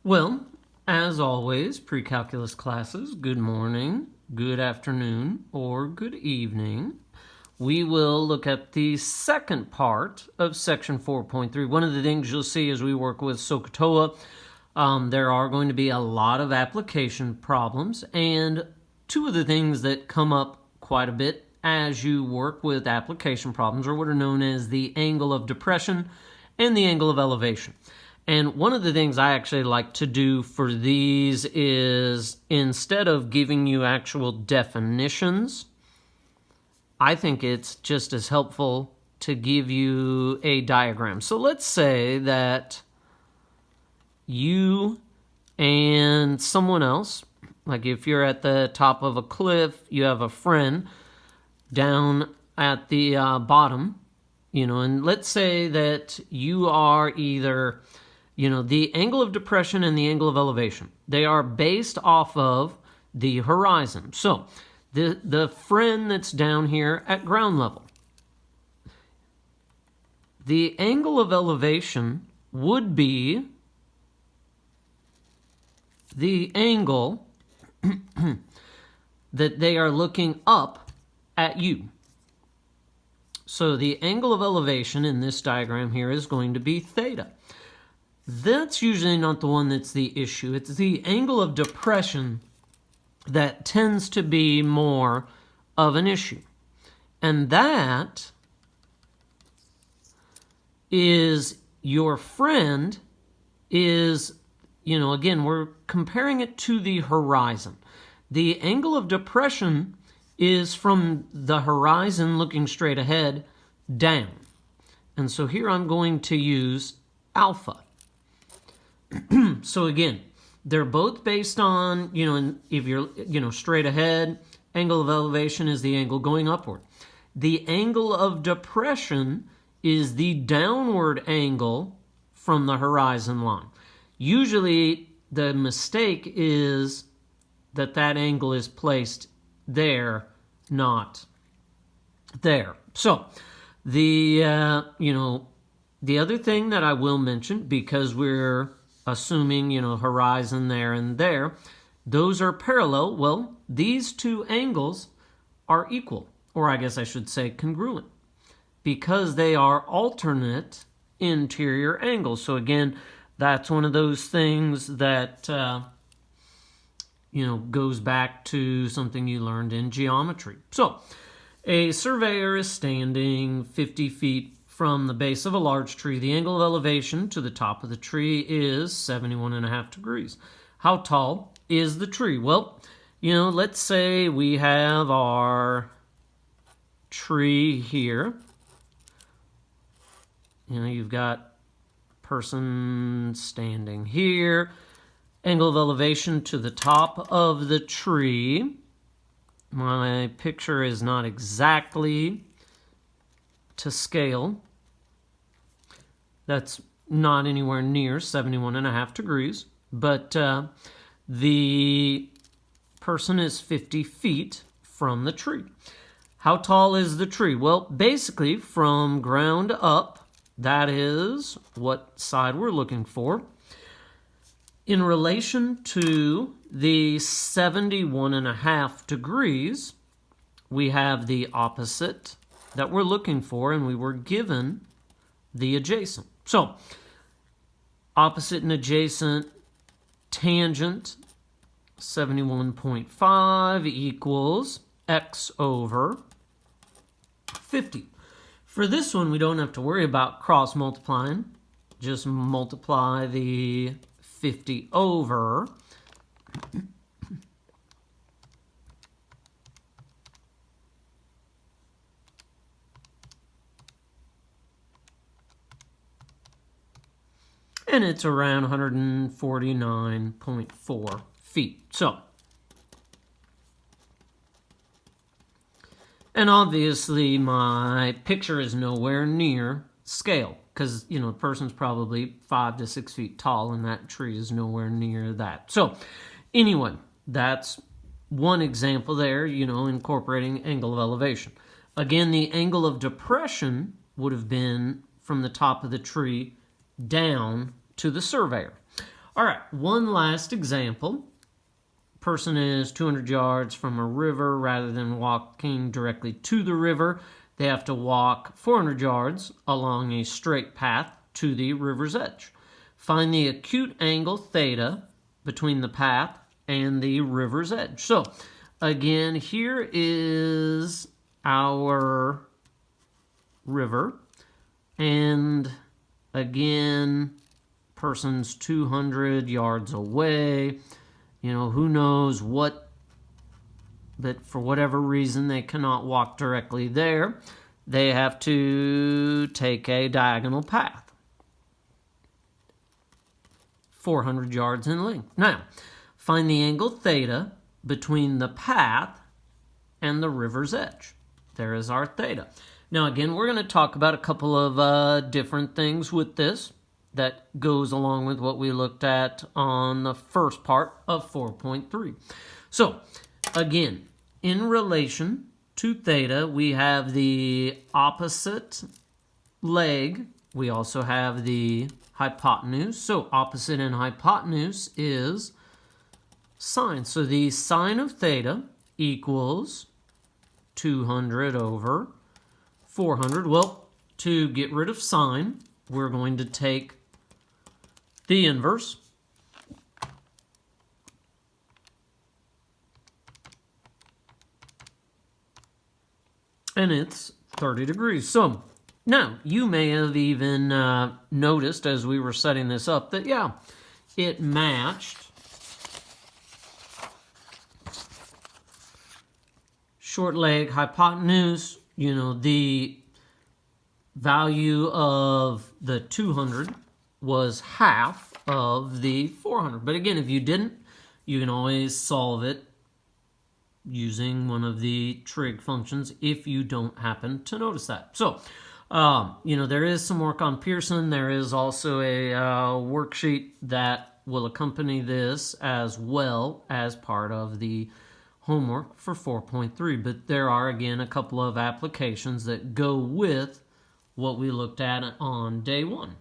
Well, as always, pre-calculus classes, good morning, good afternoon, or good evening. We will look at the second part of section 4.3. One of the things you'll see as we work with SOHCAHTOA, there are going to be a lot of application problems, and two of the things that come up quite a bit as you work with application problems are what are known as the angle of depression and the angle of elevation. And one of the things I actually like to do for these is, instead of giving you actual definitions, I think it's just as helpful to give you a diagram. So let's say that you and someone else, like if you're at the top of a cliff, you have a friend down at the bottom, and let's say that you are either, the angle of depression and the angle of elevation, they are based off of the horizon. So the friend that's down here at ground level, the angle of elevation would be the angle that they are looking up at you. So the angle of elevation in this diagram here is going to be theta. That's usually not the one that's the issue. It's the angle of depression that tends to be more of an issue. And that is your friend is, again, we're comparing it to the horizon. The angle of depression is from the horizon looking straight ahead down. And so here I'm going to use alpha. So again, they're both based on, if you're, straight ahead, angle of elevation is the angle going upward. The angle of depression is the downward angle from the horizon line. Usually the mistake is that angle is placed there, not there. So the other thing that I will mention, because we're assuming, horizon there and there, those are parallel. Well, these two angles are equal, or I guess I should say congruent, because they are alternate interior angles. So again, that's one of those things that, goes back to something you learned in geometry. So a surveyor is standing 50 feet from the base of a large tree. The angle of elevation to the top of the tree is 71.5 degrees. How tall is the tree? Well, let's say we have our tree here. You've got person standing here. Angle of elevation to the top of the tree. My picture is not exactly to scale. That's not anywhere near 71.5 degrees, but the person is 50 feet from the tree. How tall is the tree? Well, basically from ground up, that is what side we're looking for. In relation to the 71.5 degrees, we have the opposite that we're looking for, and we were given the adjacent. So, opposite and adjacent, tangent, 71.5 equals x over 50. For this one, we don't have to worry about cross multiplying. Just multiply the 50 over. And it's around 149.4 feet. So, and obviously my picture is nowhere near scale, because, the person's probably 5 to 6 feet tall, and that tree is nowhere near that. So, anyway, that's one example there, incorporating angle of elevation. Again, the angle of depression would have been from the top of the tree down to the surveyor. All right, one last example. Person is 200 yards from a river. Rather than walking directly to the river, they have to walk 400 yards along a straight path to the river's edge. Find the acute angle theta between the path and the river's edge. So again, here is our river, and again, person's 200 yards away. You know, who knows what, but for whatever reason, they cannot walk directly there. They have to take a diagonal path, 400 yards in length. Now, find the angle theta between the path and the river's edge. There is our theta. Now, again, we're going to talk about a couple of different things with this that goes along with what we looked at on the first part of 4.3. So, again, in relation to theta, we have the opposite leg. We also have the hypotenuse. So, opposite and hypotenuse is sine. So, the sine of theta equals 200 over 400. Well, to get rid of sine, we're going to take the inverse. And it's 30 degrees. So now you may have even noticed as we were setting this up that, yeah, it matched short leg, hypotenuse. You know, the value of the 200 was half of the 400. But again, if you didn't, you can always solve it using one of the trig functions if you don't happen to notice that. So, you know, there is some work on Pearson. There is also a worksheet that will accompany this as well as part of the homework for 4.3. But there are, again, a couple of applications that go with what we looked at on day 1.